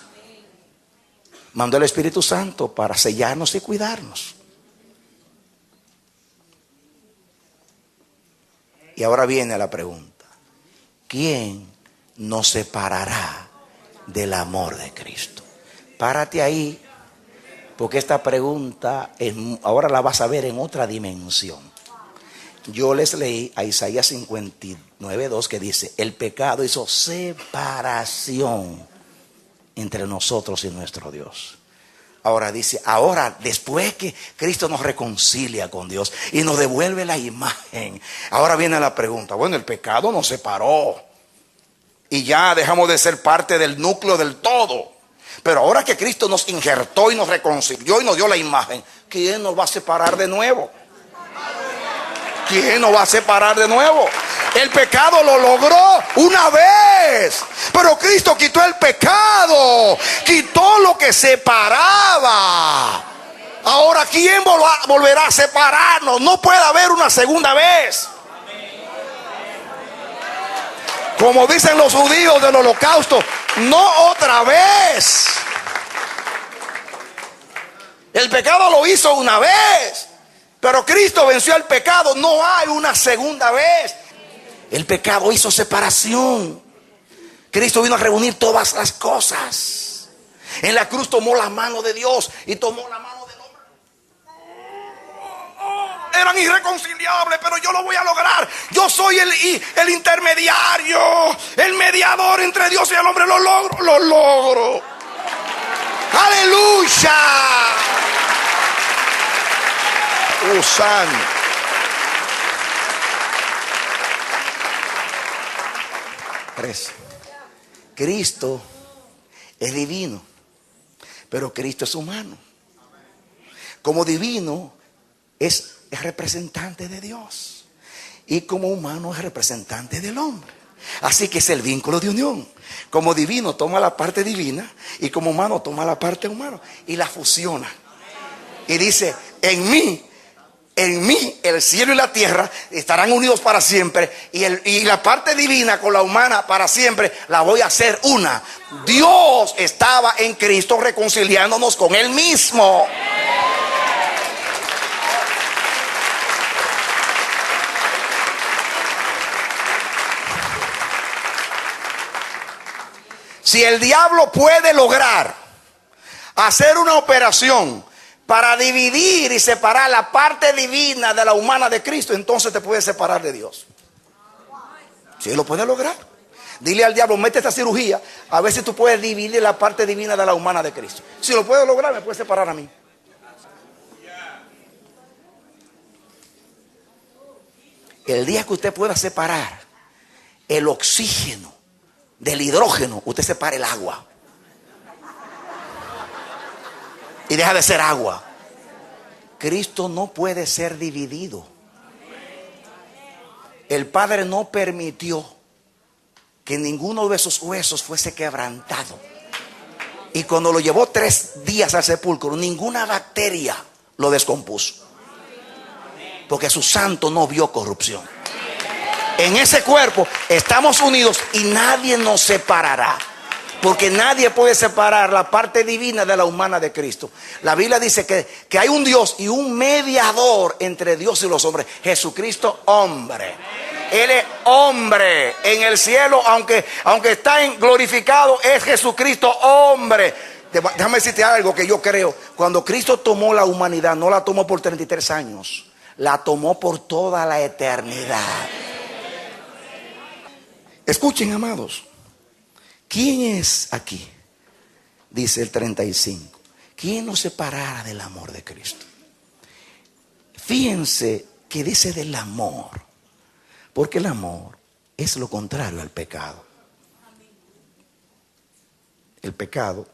Mandó el Espíritu Santo para sellarnos y cuidarnos. Y ahora viene la pregunta: ¿quién nos separará del amor de Cristo? Párate ahí, porque esta pregunta ahora la vas a ver en otra dimensión. Yo les leí a Isaías 59:2 que dice: el pecado hizo separación entre nosotros y nuestro Dios. Ahora dice, después que Cristo nos reconcilia con Dios y nos devuelve la imagen, ahora viene la pregunta: bueno, el pecado nos separó y ya dejamos de ser parte del núcleo del todo, pero ahora que Cristo nos injertó y nos reconcilió y nos dio la imagen, ¿quién nos va a separar de nuevo? ¿Quién nos va a separar de nuevo? El pecado lo logró una vez, pero Cristo quitó el pecado, quitó lo que separaba. Ahora, ¿quién volverá a separarnos? No puede haber una segunda vez. Como dicen los judíos del holocausto, no otra vez. El pecado lo hizo una vez, pero Cristo venció el pecado. No hay una segunda vez. El pecado hizo separación. Cristo vino a reunir todas las cosas. En la cruz tomó la mano de Dios y tomó la mano del hombre. Eran irreconciliables, pero yo lo voy a lograr. Yo soy el intermediario, el mediador entre Dios y el hombre. Lo logro. Aleluya. Santo. Cristo es divino, pero Cristo es humano. Como divino es representante de Dios, y como humano es representante del hombre. Así que es el vínculo de unión. Como divino toma la parte divina, y como humano toma la parte humana y la fusiona. Y dice: en mí el cielo y la tierra estarán unidos para siempre, y la parte divina con la humana para siempre la voy a hacer una. Dios estaba en Cristo reconciliándonos con Él mismo. Si el diablo puede lograr hacer una operación para dividir y separar la parte divina de la humana de Cristo, entonces te puede separar de Dios. Si él lo puede lograr, dile al diablo: mete esta cirugía, a ver si tú puedes dividir la parte divina de la humana de Cristo. Si lo puede lograr, me puede separar a mí. El día que usted pueda separar el oxígeno del hidrógeno, usted separa el agua y deja de ser agua. Cristo no puede ser dividido. El Padre no permitió que ninguno de esos huesos fuese quebrantado. Y cuando lo llevó 3 días al sepulcro, ninguna bacteria lo descompuso, porque su santo no vio corrupción. En ese cuerpo estamos unidos y nadie nos separará, porque nadie puede separar la parte divina de la humana de Cristo. La Biblia dice que hay un Dios y un mediador entre Dios y los hombres: Jesucristo hombre. Él es hombre en el cielo, aunque está glorificado, es Jesucristo hombre. Déjame decirte algo que yo creo. Cuando Cristo tomó la humanidad, no la tomó por 33 años, la tomó por toda la eternidad. Escuchen, amados. ¿Quién es aquí? Dice el 35. ¿Quién nos separará del amor de Cristo? Fíjense que dice del amor, porque el amor es lo contrario al pecado. El pecado,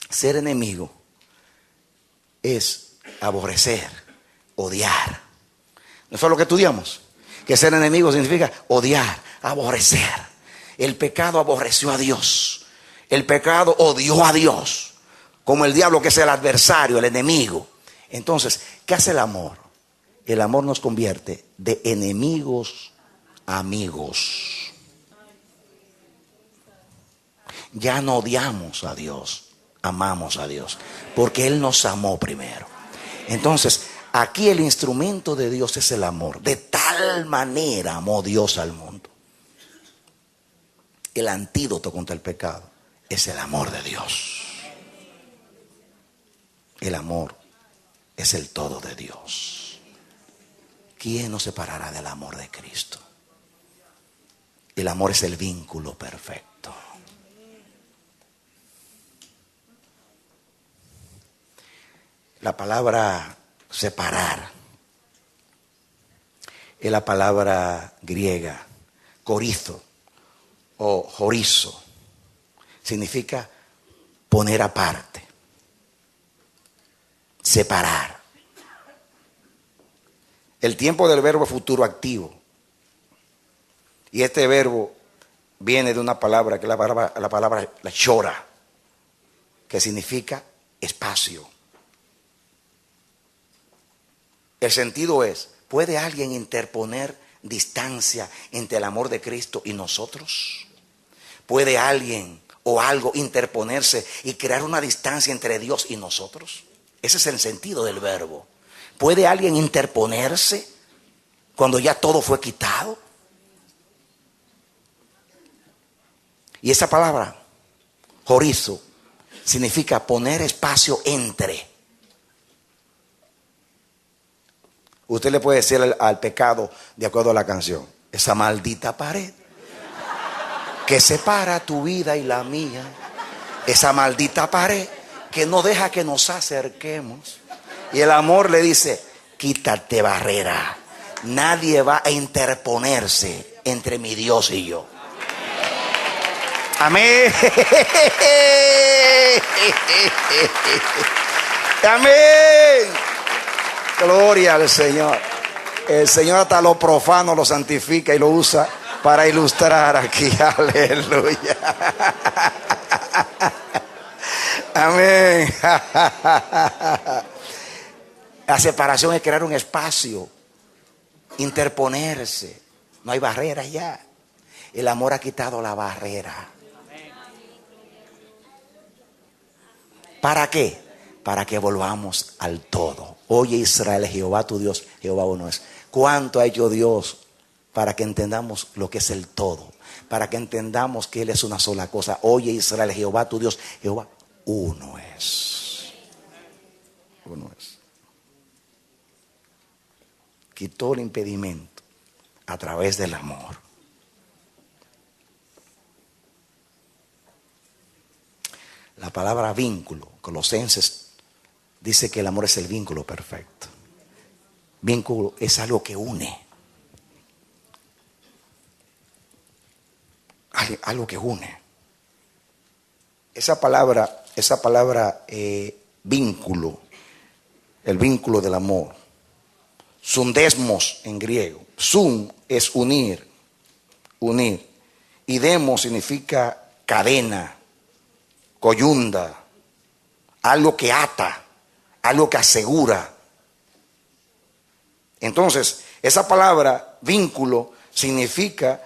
ser enemigo, es aborrecer, odiar. ¿No es lo que estudiamos? Que ser enemigo significa odiar, aborrecer. El pecado aborreció a Dios. El pecado odió a Dios, como el diablo, que es el adversario, el enemigo. Entonces, ¿qué hace el amor? El amor nos convierte de enemigos a amigos. Ya no odiamos a Dios, amamos a Dios, porque Él nos amó primero. Entonces, aquí el instrumento de Dios es el amor. De tal manera amó Dios al mundo. El antídoto contra el pecado es el amor de Dios. El amor es el todo de Dios. ¿Quién nos separará del amor de Cristo? El amor es el vínculo perfecto. La palabra separar es la palabra griega corizo o horizo. Significa poner aparte, separar. El tiempo del verbo futuro activo. Y este verbo viene de una palabra que es la palabra la chora, que significa espacio. El sentido es: ¿puede alguien interponer distancia entre el amor de Cristo y nosotros? ¿Puede alguien o algo interponerse y crear una distancia entre Dios y nosotros? Ese es el sentido del verbo. ¿Puede alguien interponerse cuando ya todo fue quitado? Y esa palabra, horizo, significa poner espacio entre. Usted le puede decir al pecado, de acuerdo a la canción, esa maldita pared que separa tu vida y la mía, esa maldita pared que no deja que nos acerquemos. Y el amor le dice, quítate barrera, nadie va a interponerse entre mi Dios y yo. Amén. Amén. Gloria al Señor. El Señor hasta lo profano lo santifica y lo usa para ilustrar aquí. Aleluya. Amén. La separación es crear un espacio, interponerse. No hay barreras ya. El amor ha quitado la barrera. ¿Para qué? Para que volvamos al todo. Oye Israel, Jehová tu Dios, Jehová uno es. ¿Cuánto ha hecho Dios para que entendamos lo que es el todo? Para que entendamos que Él es una sola cosa. Oye Israel, Jehová tu Dios, Jehová uno es. Uno es. Quitó el impedimento a través del amor. La palabra vínculo, Colosenses dice que el amor es el vínculo perfecto. Vínculo es algo que une. Algo que une. Esa palabra vínculo, el vínculo del amor. Sundesmos en griego. Sun es unir, unir. Y demos significa cadena, coyunda, algo que ata, algo que asegura. Entonces, esa palabra vínculo significa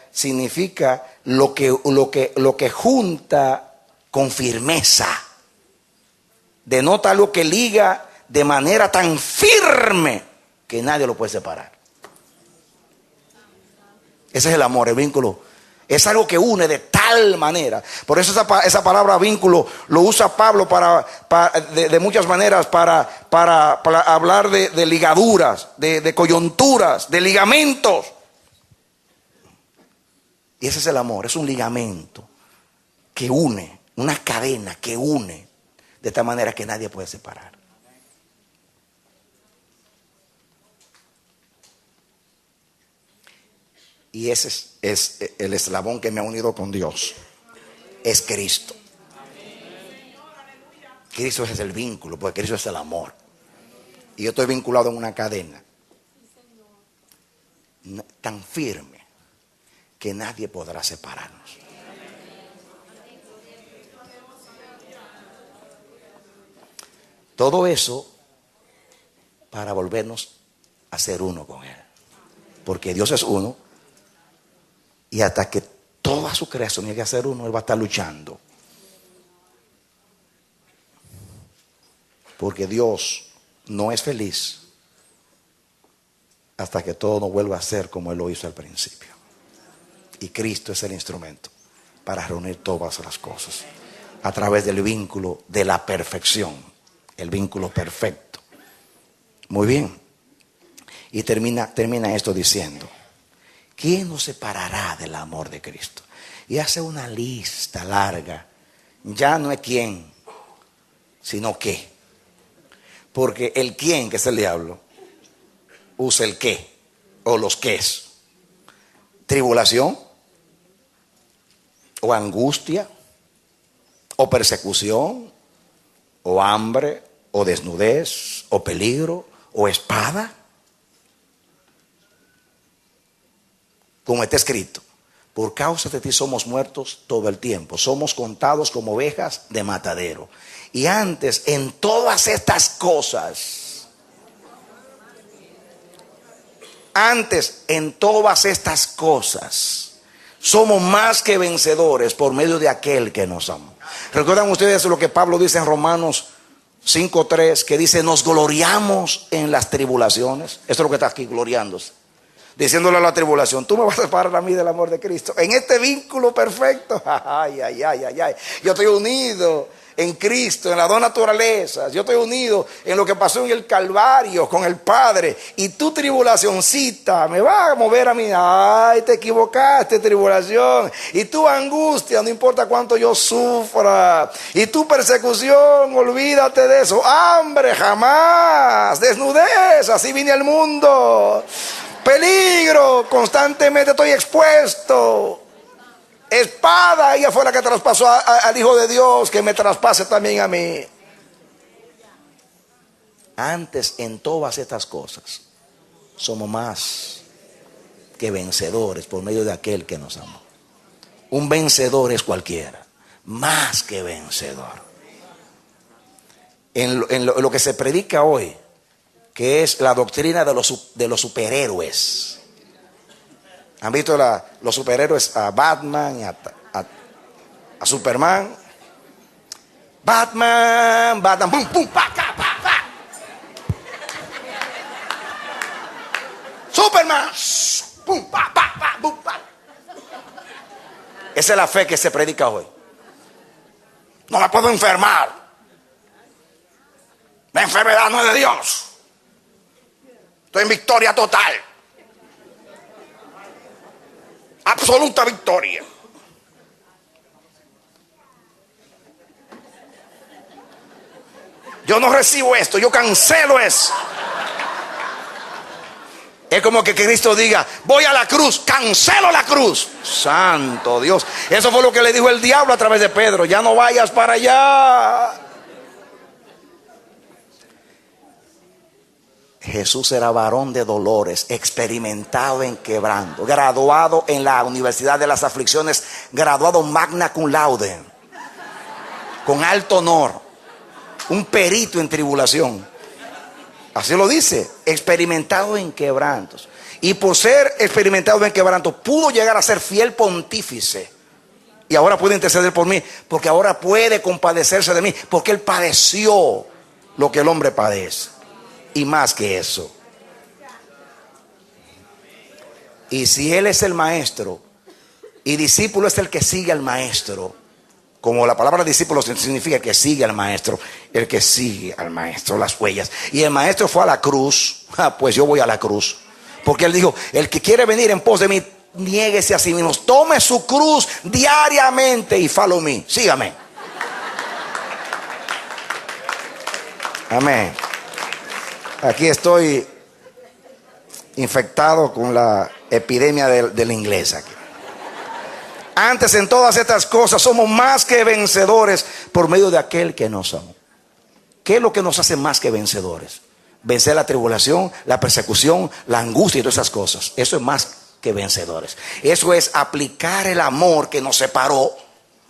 lo que junta con firmeza. Denota algo que liga de manera tan firme que nadie lo puede separar. Ese es el amor, el vínculo. Es algo que une de tal manera. Por eso esa palabra vínculo lo usa Pablo de muchas maneras para hablar de ligaduras, de coyunturas, de ligamentos. Y ese es el amor, es un ligamento que une, una cadena que une de tal manera que nadie puede separar. Y ese es el eslabón que me ha unido con Dios. Es Cristo. Cristo es el vínculo, porque Cristo es el amor. Y yo estoy vinculado en una cadena tan firme que nadie podrá separarnos. Todo eso para volvernos a ser uno con Él. Porque Dios es uno. Y hasta que toda su creación llegue a ser uno, Él va a estar luchando. Porque Dios no es feliz hasta que todo no vuelva a ser como Él lo hizo al principio. Y Cristo es el instrumento para reunir todas las cosas a través del vínculo de la perfección, el vínculo perfecto. Muy bien. Y termina esto diciendo: ¿quién nos separará del amor de Cristo? Y hace una lista larga. Ya no es quién, sino qué. Porque el quién, que es el diablo, usa el qué o los qués. Tribulación, o angustia, o persecución, o hambre, o desnudez, o peligro, o espada. Como está escrito: por causa de ti somos muertos todo el tiempo, somos contados como ovejas de matadero. Y antes, en todas estas cosas, somos más que vencedores por medio de aquel que nos amó. ¿Recuerdan ustedes lo que Pablo dice en Romanos 5:3? Que dice: nos gloriamos en las tribulaciones. Eso es lo que está aquí, gloriándose. Diciéndole a la tribulación: tú me vas a separar a mí del amor de Cristo. En este vínculo perfecto. Ay. Yo estoy unido en Cristo, en las dos naturalezas. Yo estoy unido en lo que pasó en el Calvario con el Padre. Y tu tribulacioncita me va a mover a mí. Ay, te equivocaste, tribulación. Y tu angustia, no importa cuánto yo sufra. Y tu persecución, olvídate de eso. Hambre, jamás. Desnudez, así vine al mundo. Peligro, constantemente estoy expuesto. Espada, ella fue la que traspasó al Hijo de Dios, que me traspase también a mí. Antes, en todas estas cosas, somos más que vencedores por medio de aquel que nos amó. Un vencedor es cualquiera, más que vencedor. En lo que se predica hoy, que es la doctrina de los superhéroes. ¿Han visto los superhéroes? A Batman, a Superman. Batman, pum, pum, pa, pa, pa, pa. Superman, pum, pa, pa, pa, pum, pa. Esa es la fe que se predica hoy. No me puedo enfermar. La enfermedad no es de Dios. Estoy en victoria total. Absoluta victoria. Yo no recibo esto, yo cancelo eso. Es como que Cristo diga, voy a la cruz, cancelo la cruz. Santo Dios. Eso fue lo que le dijo el diablo a través de Pedro. Ya no vayas para allá. Jesús era varón de dolores, experimentado en quebranto, graduado en la Universidad de las Aflicciones, graduado magna cum laude, con alto honor, un perito en tribulación. Así lo dice, experimentado en quebrantos. Y por ser experimentado en quebrantos, pudo llegar a ser fiel pontífice. Y ahora puede interceder por mí, porque ahora puede compadecerse de mí, porque Él padeció lo que el hombre padece. Y más que eso. Y si Él es el maestro y discípulo es el que sigue al maestro, como la palabra discípulo significa que sigue al maestro, el que sigue al maestro, las huellas. Y el maestro fue a la cruz, pues yo voy a la cruz. Porque Él dijo, el que quiere venir en pos de mí, niéguese a sí mismo, tome su cruz diariamente y follow me, sígame. Amén. Aquí estoy infectado con la epidemia del inglés aquí. Antes, en todas estas cosas somos más que vencedores por medio de aquel que nos amó. ¿Qué es lo que nos hace más que vencedores? Vencer la tribulación, la persecución, la angustia y todas esas cosas. Eso es más que vencedores. Eso es aplicar el amor que nos separó,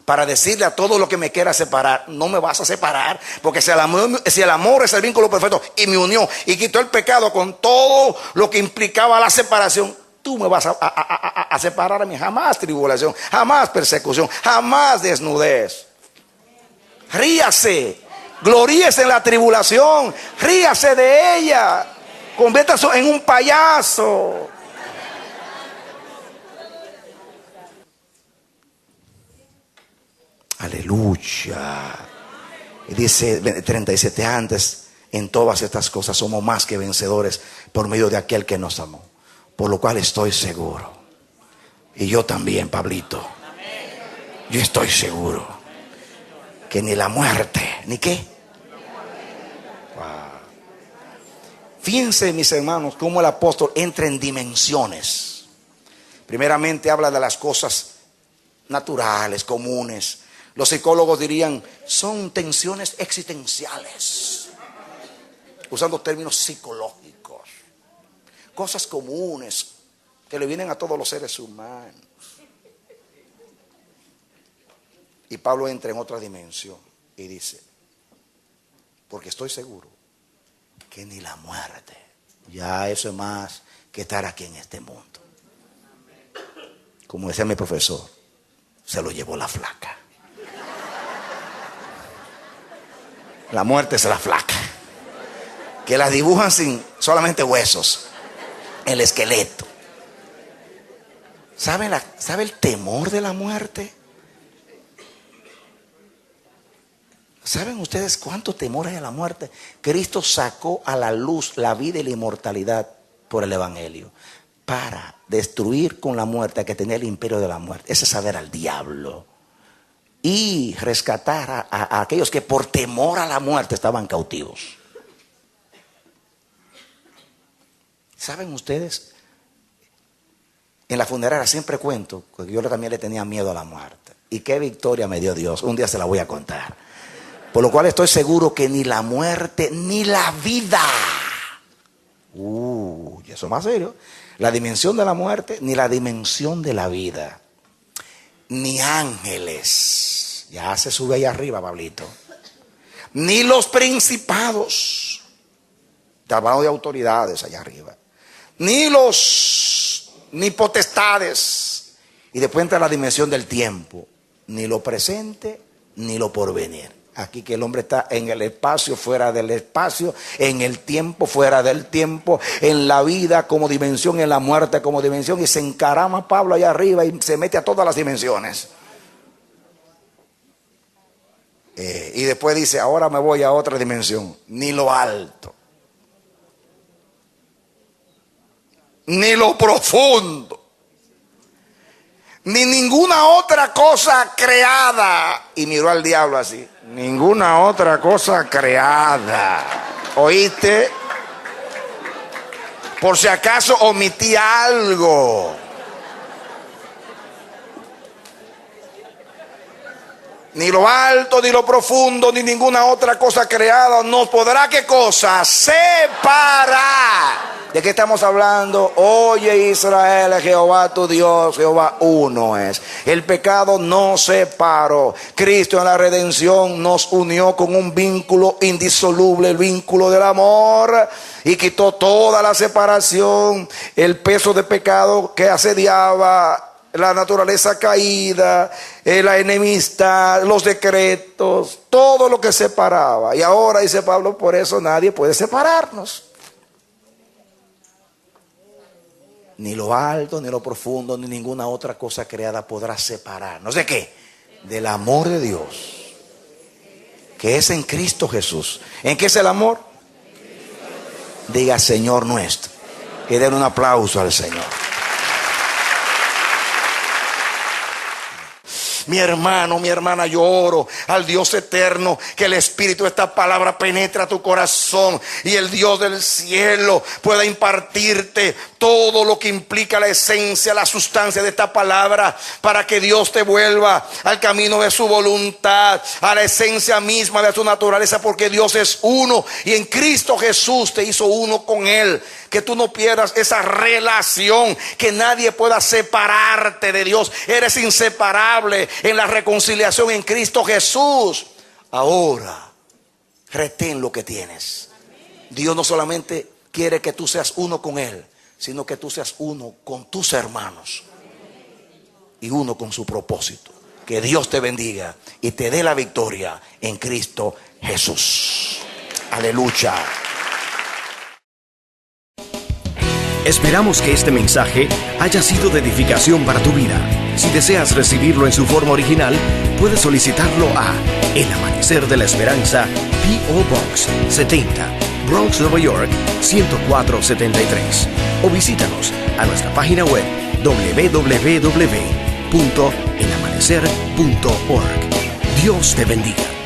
para decirle a todo lo que me quiera separar, no me vas a separar, porque si el amor es el vínculo perfecto y me unió y quitó el pecado con todo lo que implicaba la separación, tú me vas a separar a mí. Jamás tribulación, jamás persecución, jamás desnudez. Ríase, gloríese en la tribulación, ríase de ella, conviértase en un payaso. Aleluya. Y dice 37, antes, en todas estas cosas somos más que vencedores por medio de aquel que nos amó. Por lo cual estoy seguro. Y yo también, Pablito. Yo estoy seguro que ni la muerte, ni qué. Wow. Fíjense, mis hermanos, cómo el apóstol entra en dimensiones. Primeramente habla de las cosas naturales, comunes. Los psicólogos dirían, son tensiones existenciales, usando términos psicológicos, cosas comunes que le vienen a todos los seres humanos. Y Pablo entra en otra dimensión y dice, porque estoy seguro que ni la muerte, ya eso es más que estar aquí en este mundo. Como decía mi profesor, se lo llevó la flaca. La muerte es la flaca, que la dibujan sin solamente huesos, el esqueleto. ¿Sabe el temor de la muerte? ¿Saben ustedes cuánto temor hay a la muerte? Cristo sacó a la luz la vida y la inmortalidad por el Evangelio, para destruir con la muerte a que tenía el imperio de la muerte. Ese es saber al diablo. Y rescatar a aquellos que por temor a la muerte estaban cautivos. ¿Saben ustedes? En la funeraria siempre cuento, porque yo también le tenía miedo a la muerte. Y qué victoria me dio Dios. Un día se la voy a contar. Por lo cual estoy seguro que ni la muerte ni la vida. Y eso es más serio. La dimensión de la muerte ni la dimensión de la vida. Ni ángeles. Ya se sube ahí arriba, Pablito. Ni los principados. Hablando de autoridades allá arriba. Ni potestades. Y después entra la dimensión del tiempo. Ni lo presente, ni lo porvenir. Aquí que el hombre está en el espacio, fuera del espacio, en el tiempo, fuera del tiempo, en la vida como dimensión, en la muerte como dimensión. Y se encarama Pablo allá arriba y se mete a todas las dimensiones. Y después dice, ahora me voy a otra dimensión. Ni lo alto, ni lo profundo, ni ninguna otra cosa creada. Y miró al diablo así. Ninguna otra cosa creada. ¿Oíste? Por si acaso omití algo. Ni lo alto, ni lo profundo, ni ninguna otra cosa creada nos podrá, ¿qué cosa? Separar. ¿De qué estamos hablando? Oye Israel, Jehová tu Dios, Jehová uno es. El pecado nos separó. Cristo en la redención nos unió con un vínculo indisoluble, el vínculo del amor, y quitó toda la separación, el peso de pecado que asediaba la naturaleza caída, la enemistad, los decretos, todo lo que separaba. Y ahora dice Pablo, por eso nadie puede separarnos. Ni lo alto, ni lo profundo, ni ninguna otra cosa creada podrá separarnos. ¿De qué? Del amor de Dios, que es en Cristo Jesús. ¿En qué es el amor? Diga Señor nuestro. Y den un aplauso al Señor. Mi hermano, mi hermana, yo oro al Dios eterno, que el Espíritu de esta palabra penetre a tu corazón y el Dios del cielo pueda impartirte todo lo que implica la esencia, la sustancia de esta palabra, para que Dios te vuelva al camino de su voluntad, a la esencia misma de su naturaleza, porque Dios es uno y en Cristo Jesús te hizo uno con Él. Que tú no pierdas esa relación, que nadie pueda separarte de Dios. Eres inseparable en la reconciliación en Cristo Jesús. Ahora, retén lo que tienes. Dios no solamente quiere que tú seas uno con Él, sino que tú seas uno con tus hermanos y uno con su propósito. Que Dios te bendiga y te dé la victoria en Cristo Jesús. Aleluya. Esperamos que este mensaje haya sido de edificación para tu vida. Si deseas recibirlo en su forma original, puedes solicitarlo a El Amanecer de la Esperanza, P.O. Box 70, Bronx, Nueva York 10473. O visítanos a nuestra página web www.elamanecer.org. Dios te bendiga.